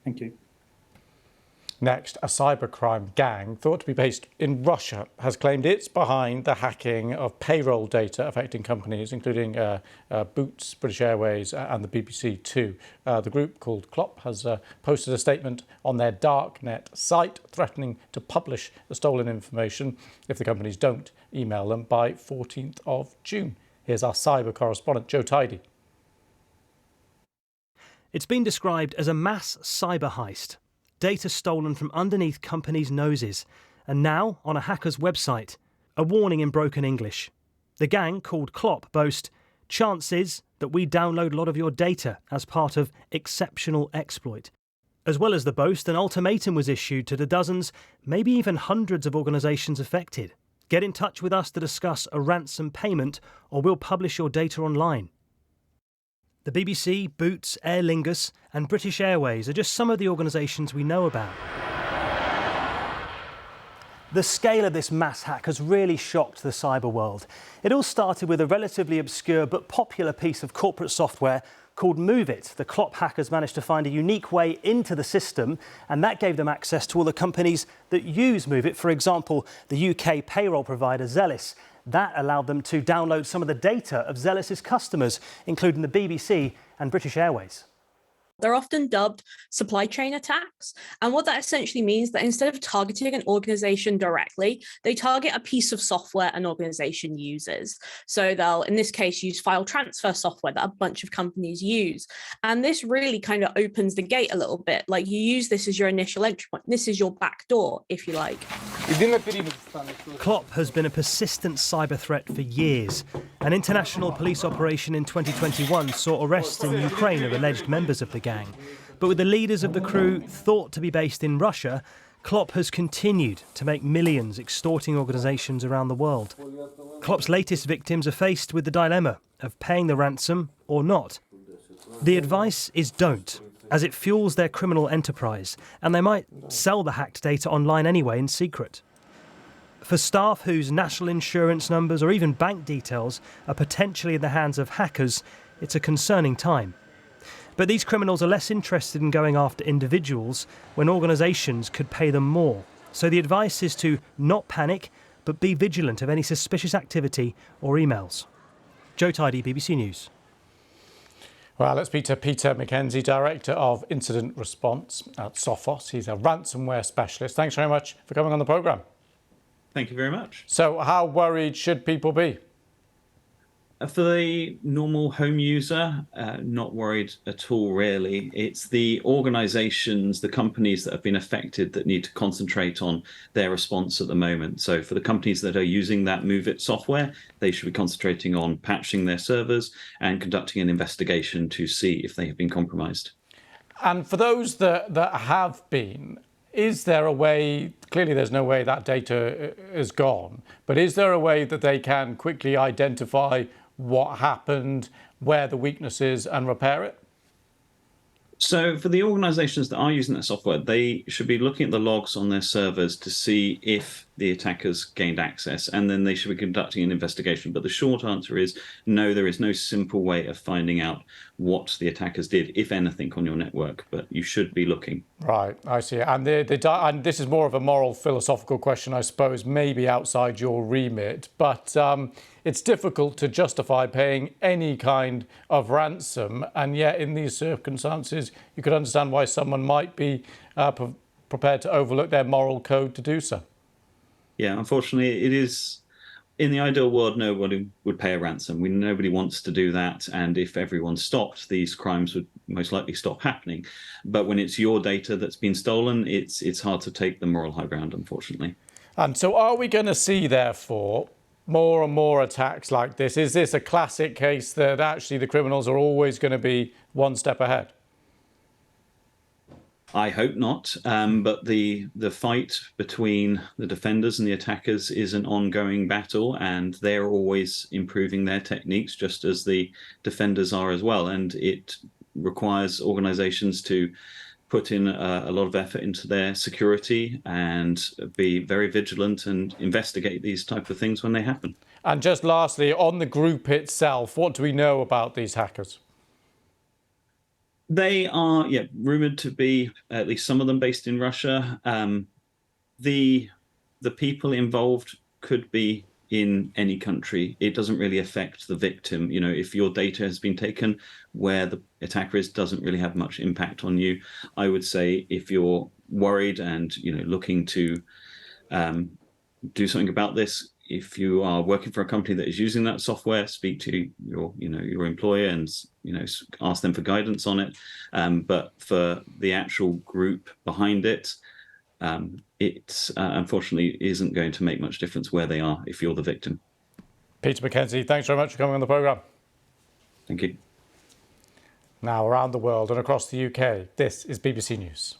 Thank you. Next, a cybercrime gang thought to be based in Russia has claimed it's behind the hacking of payroll data affecting companies, including Boots, British Airways and the BBC too. The group, called Clop, has posted a statement on their darknet site threatening to publish the stolen information if the companies don't email them by 14th of June. Here's our cyber correspondent, Joe Tidy. It's been described as a mass cyber heist. Data stolen from underneath companies' noses. And now, on a hacker's website, a warning in broken English. The gang, called Clop, boast, "Chances that we download a lot of your data as part of exceptional exploit." As well as the boast, an ultimatum was issued to the dozens, maybe even hundreds of organisations affected. Get in touch with us to discuss a ransom payment, or we'll publish your data online. The BBC, Boots, Aer Lingus and British Airways are just some of the organisations we know about. The scale of this mass hack has really shocked the cyber world. It all started with a relatively obscure but popular piece of corporate software called MoveIt. The Clop hackers managed to find a unique way into the system, and that gave them access to all the companies that use MoveIt. For example, the UK payroll provider Zellis. That allowed them to download some of the data of Zellis' customers, including the BBC and British Airways. They're often dubbed supply chain attacks. And what that essentially means that instead of targeting an organization directly, they target a piece of software an organization uses. So they'll, in this case, use file transfer software that a bunch of companies use. And this really kind of opens the gate a little bit. Like, you use this as your initial entry point. This is your back door, if you like. Clop has been a persistent cyber threat for years. An international police operation in 2021 saw arrests in Ukraine of alleged members of the gang. But with the leaders of the crew thought to be based in Russia, Clop has continued to make millions extorting organisations around the world. Clop's latest victims are faced with the dilemma of paying the ransom or not. The advice is don't, as it fuels their criminal enterprise, and they might sell the hacked data online anyway in secret. For staff whose national insurance numbers or even bank details are potentially in the hands of hackers, it's a concerning time. But these criminals are less interested in going after individuals when organisations could pay them more. So the advice is to not panic, but be vigilant of any suspicious activity or emails. Joe Tidy, BBC News. Well, let's speak to Peter Mackenzie, Director of Incident Response at Sophos. He's a ransomware specialist. Thanks very much for coming on the programme. Thank you very much. So how worried should people be? For the normal home user, not worried at all, really. It's the organisations, the companies that have been affected that need to concentrate on their response at the moment. So for the companies that are using that MoveIt software, they should be concentrating on patching their servers and conducting an investigation to see if they have been compromised. And for those that have been, is there a way, clearly there's no way that data is gone, but is there a way that they can quickly identify what happened, where the weakness is, and repair it? So for the organizations that are using that software, they should be looking at the logs on their servers to see if the attackers gained access, and then they should be conducting an investigation. But the short answer is no, there is no simple way of finding out what the attackers did, if anything, on your network, but you should be looking. Right, I see. And this is more of a moral, philosophical question, I suppose, maybe outside your remit, but it's difficult to justify paying any kind of ransom, and yet in these circumstances, you could understand why someone might be prepared to overlook their moral code to do so. Yeah, unfortunately, it is. In the ideal world, nobody would pay a ransom. Nobody wants to do that. And if everyone stopped, these crimes would most likely stop happening. But when it's your data that's been stolen, it's hard to take the moral high ground, unfortunately. And so are we going to see, therefore, more and more attacks like this? Is this a classic case that actually the criminals are always going to be one step ahead? I hope not, but the fight between the defenders and the attackers is an ongoing battle, and they're always improving their techniques, just as the defenders are as well. And it requires organizations to put in a lot of effort into their security and be very vigilant and investigate these type of things when they happen. And just lastly, on the group itself, what do we know about these hackers? They are, rumored to be, at least some of them, based in Russia. The people involved could be in any country. It doesn't really affect the victim. If your data has been taken, where the attacker is doesn't really have much impact on you. I would say if you're worried and looking to do something about this, if you are working for a company that is using that software, speak to your employer and ask them for guidance on it. But for the actual group behind it, it unfortunately isn't going to make much difference where they are if you're the victim. Peter McKenzie, thanks very much for coming on the programme. Thank you. Now, around the world and across the UK, this is BBC News.